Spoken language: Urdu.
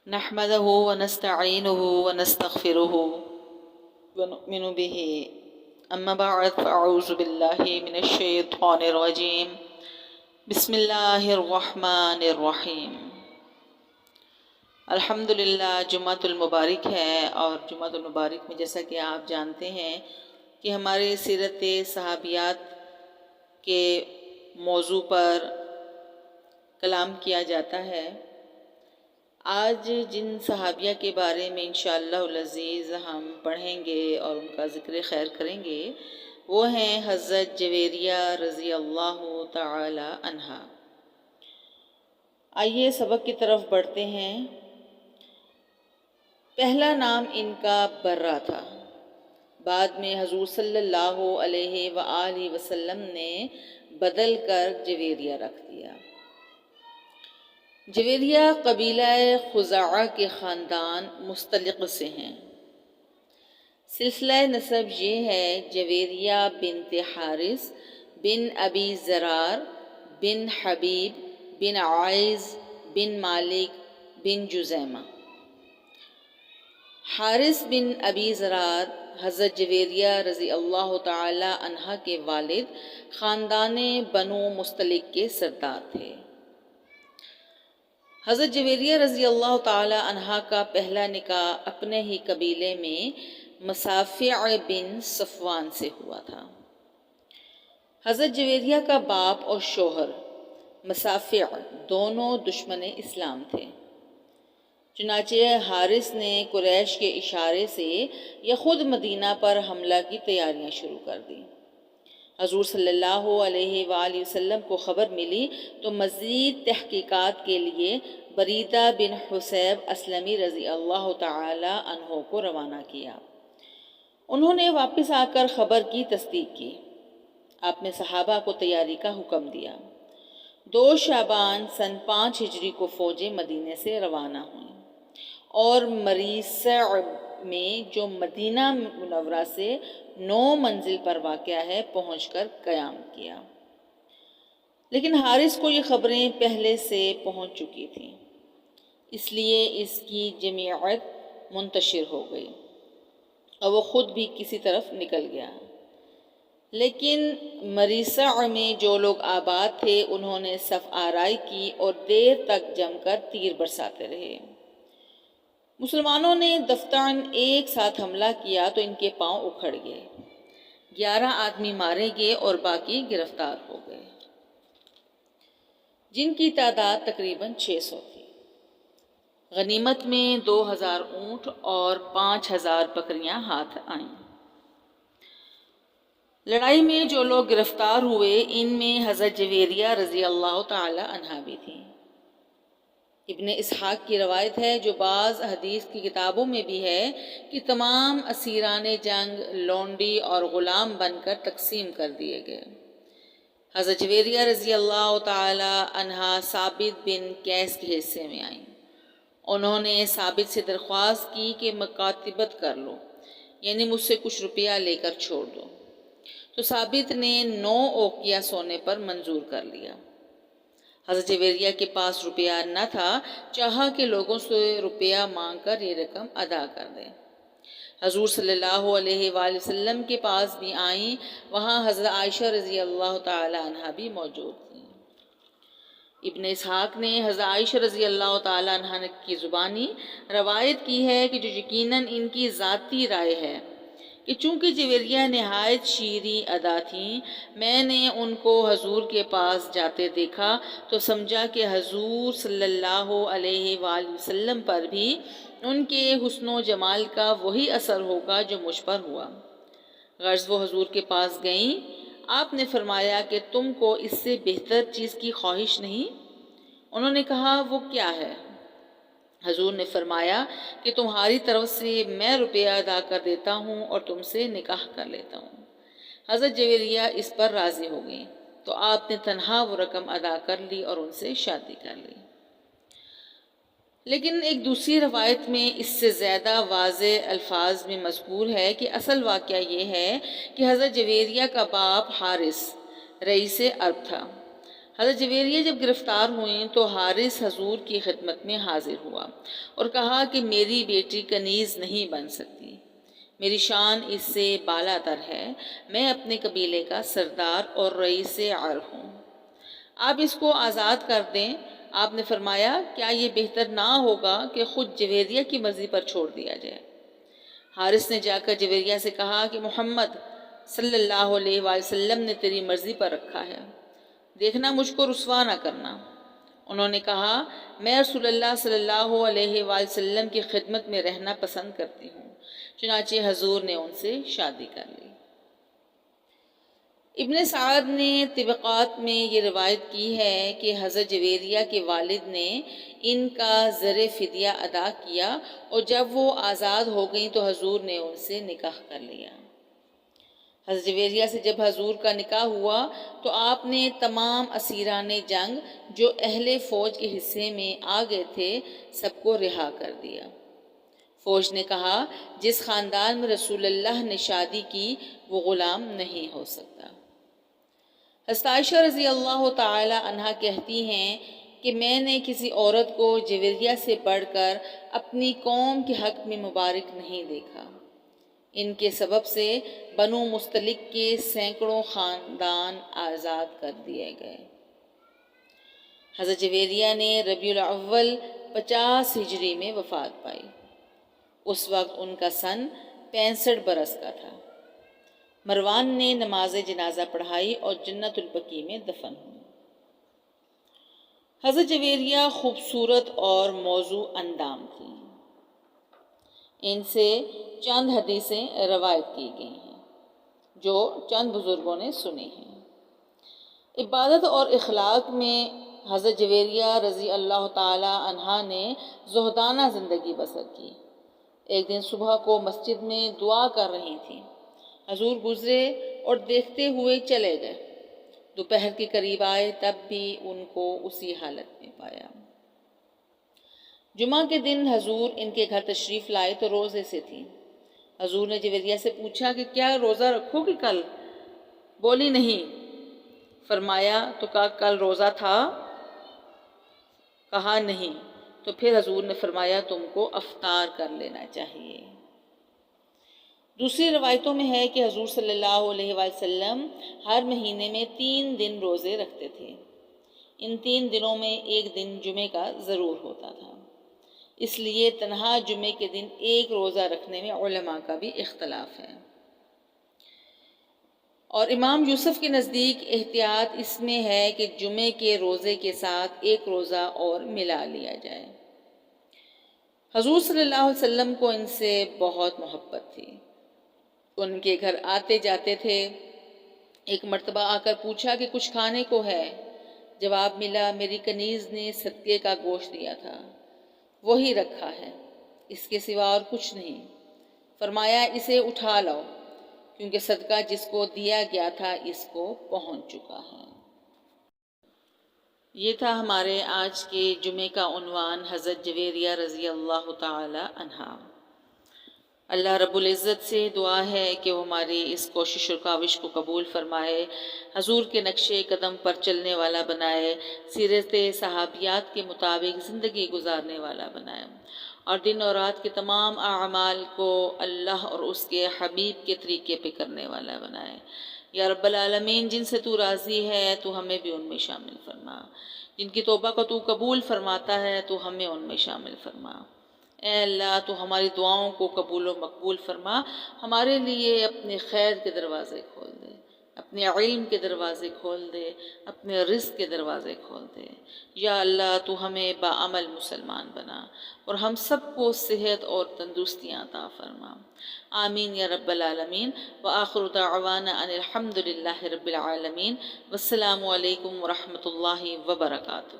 نحمده ونستعينه ونستغفره ونؤمن به اما بعد فاعوذ باللہ من الشیطان الرجیم بسم اللہ الرحمن الرحیم۔ الحمدللہ جمعۃ المبارک ہے، اور جمعۃ المبارک میں جیسا کہ آپ جانتے ہیں کہ ہمارے سیرت صحابیات کے موضوع پر کلام کیا جاتا ہے۔ آج جن صحابیہ کے بارے میں انشاءاللہ العزیز ہم پڑھیں گے اور ان کا ذکر خیر کریں گے وہ ہیں حضرت جویریہ رضی اللہ تعالی عنہا۔ آئیے سبق کی طرف بڑھتے ہیں۔ پہلا نام ان کا برہ تھا، بعد میں حضور صلی اللہ علیہ وآلہ وسلم نے بدل کر جویریہ رکھ دیا۔ جویریہ قبیلہ خزاعہ کے خاندان مستلق سے ہیں۔ سلسلہ نسب یہ ہے جویریہ بنت حارث بن ابی زرار بن حبیب بن عائز بن مالک بن جزیمہ۔ حارث بن ابی زرار حضرت جویریہ رضی اللہ تعالی عنہ کے والد خاندان بنو مستلق کے سردار تھے۔ حضرت جویریہ رضی اللہ تعالی عنہ کا پہلا نکاح اپنے ہی قبیلے میں مصافع بن صفوان سے ہوا تھا۔ حضرت جویریہ کا باپ اور شوہر مصافع دونوں دشمن اسلام تھے، چنانچہ حارث نے قریش کے اشارے سے یا خود مدینہ پر حملہ کی تیاریاں شروع کر دی۔ حضور صلی اللہ علیہ وآلہ وسلم کو خبر ملی تو مزید تحقیقات کے لیے بریدہ بن حسیب اسلمی رضی اللہ تعالی عنہ کو روانہ کیا۔ انہوں نے واپس آ کر خبر کی تصدیق کی۔ آپ نے صحابہ کو تیاری کا حکم دیا۔ 2 شعبان سن 5 ہجری کو فوجیں مدینے سے روانہ ہوئیں اور مریسع میں جو مدینہ منورہ سے 9 منزل پر واقع ہے پہنچ کر قیام کیا، لیکن حارث کو یہ خبریں پہلے سے پہنچ چکی تھیں، اس لیے اس کی جمعیت منتشر ہو گئی اور وہ خود بھی کسی طرف نکل گیا۔ لیکن مریسع میں جو لوگ آباد تھے انہوں نے صف آرائی کی اور دیر تک جم کر تیر برساتے رہے۔ مسلمانوں نے دفعتاً ایک ساتھ حملہ کیا تو ان کے پاؤں اکھڑ گئے، 11 آدمی مارے گئے اور باقی گرفتار ہو گئے، جن کی تعداد تقریباً 600 تھی۔ غنیمت میں 2000 اونٹ اور 5000 بکریاں ہاتھ آئیں۔ لڑائی میں جو لوگ گرفتار ہوئے ان میں حضرت جویریہ رضی اللہ تعالی عنہ بھی تھیں۔ ابن اسحاق کی روایت ہے، جو بعض حدیث کی کتابوں میں بھی ہے، کہ تمام اسیران جنگ لونڈی اور غلام بن کر تقسیم کر دیے گئے۔ حضرت جویریہ رضی اللہ تعالی عنہ ثابت بن قیس کے حصے میں آئیں۔ انہوں نے ثابت سے درخواست کی کہ مکاتبت کر لو، یعنی مجھ سے کچھ روپیہ لے کر چھوڑ دو، تو ثابت نے 9 اوقیہ سونے پر منظور کر لیا۔ حضرت جویریہ کے پاس روپیہ نہ تھا، چاہا کہ لوگوں سے روپیہ مانگ کر یہ رقم ادا کر دیں۔ حضور صلی اللہ علیہ وآلہ وسلم کے پاس بھی آئیں، وہاں حضرت عائشہ رضی اللہ تعالی عنہ بھی موجود تھیں۔ ابن اسحاق نے حضرت عائشہ رضی اللہ تعالی عنہ کی زبانی روایت کی ہے کہ جو یقیناً ان کی ذاتی رائے ہے کہ چونکہ جویریہ نہایت شیریں ادا تھیں، میں نے ان کو حضور کے پاس جاتے دیکھا تو سمجھا کہ حضور صلی اللہ علیہ وآلہ وسلم پر بھی ان کے حسن و جمال کا وہی اثر ہوگا جو مجھ پر ہوا۔ غرض وہ حضور کے پاس گئیں۔ آپ نے فرمایا کہ تم کو اس سے بہتر چیز کی خواہش نہیں؟ انہوں نے کہا وہ کیا ہے؟ حضور نے فرمایا کہ تمہاری طرف سے میں روپیہ ادا کر دیتا ہوں اور تم سے نکاح کر لیتا ہوں۔ حضرت جویریہ اس پر راضی ہو گئیں تو آپ نے تنہا وہ رقم ادا کر لی اور ان سے شادی کر لی۔ لیکن ایک دوسری روایت میں اس سے زیادہ واضح الفاظ میں مذکور ہے کہ اصل واقعہ یہ ہے کہ حضرت جویریہ کا باپ حارث رئیس عرب تھا۔ حضرت جویریہ جب گرفتار ہوئیں تو حارث حضور کی خدمت میں حاضر ہوا اور کہا کہ میری بیٹی کنیز نہیں بن سکتی، میری شان اس سے بالا تر ہے، میں اپنے قبیلے کا سردار اور رئیس عرب ہوں، آپ اس کو آزاد کر دیں۔ آپ نے فرمایا کیا یہ بہتر نہ ہوگا کہ خود جویریہ کی مرضی پر چھوڑ دیا جائے؟ حارث نے جا کر جویریہ سے کہا کہ محمد صلی اللہ علیہ وآلہ وسلم نے تیری مرضی پر رکھا ہے، دیکھنا مجھ کو رسوا نہ کرنا۔ انہوں نے کہا میں رسول اللہ صلی اللہ علیہ وآلہ وسلم کی خدمت میں رہنا پسند کرتی ہوں، چنانچہ حضور نے ان سے شادی کر لی۔ ابن سعد نے طبقات میں یہ روایت کی ہے کہ حضرت جویریہ کے والد نے ان کا زر فدیہ ادا کیا اور جب وہ آزاد ہو گئیں تو حضور نے ان سے نکاح کر لیا۔ حضرت جویریہ سے جب حضور کا نکاح ہوا تو آپ نے تمام اسیران جنگ جو اہل فوج کے حصے میں آ گئے تھے سب کو رہا کر دیا۔ فوج نے کہا جس خاندان میں رسول اللہ نے شادی کی وہ غلام نہیں ہو سکتا۔ حضرت عائشہ رضی اللہ تعالی عنہا کہتی ہیں کہ میں نے کسی عورت کو جویریہ سے بڑھ کر اپنی قوم کے حق میں مبارک نہیں دیکھا۔ ان کے سبب سے بنو مستلق کے سینکڑوں خاندان آزاد کر دیے گئے۔ حضرت جویریہ نے ربیع الاول 50 ہجری میں وفات پائی۔ اس وقت ان کا سن 65 برس کا تھا۔ مروان نے نماز جنازہ پڑھائی اور جنت البقیع میں دفن ہوئی۔ حضرت جویریہ خوبصورت اور موزوں اندام تھی۔ ان سے چند حدیثیں روایت کی گئی ہیں جو چند بزرگوں نے سنی ہیں۔ عبادت اور اخلاق میں حضرت جویریہ رضی اللہ تعالی عنہا نے زہدانہ زندگی بسر کی۔ ایک دن صبح کو مسجد میں دعا کر رہی تھیں، حضور گزرے اور دیکھتے ہوئے چلے گئے۔ دوپہر کے قریب آئے تب بھی ان کو اسی حالت میں پایا۔ جمعہ کے دن حضور ان کے گھر تشریف لائے تو روزے سے تھیں۔ حضور نے جویریہ سے پوچھا کہ کیا روزہ رکھو گی کل؟ بولی نہیں۔ فرمایا تو کل روزہ تھا؟ کہا نہیں۔ تو پھر حضور نے فرمایا تم کو افطار کر لینا چاہیے۔ دوسری روایتوں میں ہے کہ حضور صلی اللہ علیہ وآلہ وسلم ہر مہینے میں 3 دن روزے رکھتے تھے۔ ان 3 دنوں میں ایک دن جمعے کا ضرور ہوتا تھا، اس لیے تنہا جمعے کے دن ایک روزہ رکھنے میں علماء کا بھی اختلاف ہے۔ اور امام یوسف کے نزدیک احتیاط اس میں ہے کہ جمعے کے روزے کے ساتھ ایک روزہ اور ملا لیا جائے۔ حضور صلی اللہ علیہ وسلم کو ان سے بہت محبت تھی، ان کے گھر آتے جاتے تھے۔ ایک مرتبہ آ کر پوچھا کہ کچھ کھانے کو ہے؟ جواب ملا میری کنیز نے صدقے کا گوشت دیا تھا، وہی رکھا ہے، اس کے سوا اور کچھ نہیں۔ فرمایا اسے اٹھا لاؤ کیونکہ صدقہ جس کو دیا گیا تھا اس کو پہنچ چکا ہے۔ یہ تھا ہمارے آج کے جمعے کا عنوان حضرت جویریہ رضی اللہ تعالی عنہا۔ اللہ رب العزت سے دعا ہے کہ وہ ہماری اس کوشش اور کاوش کو قبول فرمائے، حضور کے نقش قدم پر چلنے والا بنائے، سیرت صحابیات کے مطابق زندگی گزارنے والا بنائے، اور دن اور رات کے تمام اعمال کو اللہ اور اس کے حبیب کے طریقے پہ کرنے والا بنائے۔ یا رب العالمین جن سے تو راضی ہے تو ہمیں بھی ان میں شامل فرما، جن کی توبہ کو تو قبول فرماتا ہے تو ہمیں ان میں شامل فرما۔ اے اللہ تو ہماری دعاؤں کو قبول و مقبول فرما، ہمارے لیے اپنے خیر کے دروازے کھول دے، اپنے علم کے دروازے کھول دے، اپنے رزق کے دروازے کھول دے۔ یا اللہ تو ہمیں باعمل مسلمان بنا اور ہم سب کو صحت اور تندرستیاں عطا فرما۔ آمین یا رب العالمین۔ وآخر دعوانا ان الحمد للہ رب العالمین۔ والسلام علیکم ورحمۃ اللہ وبرکاتہ۔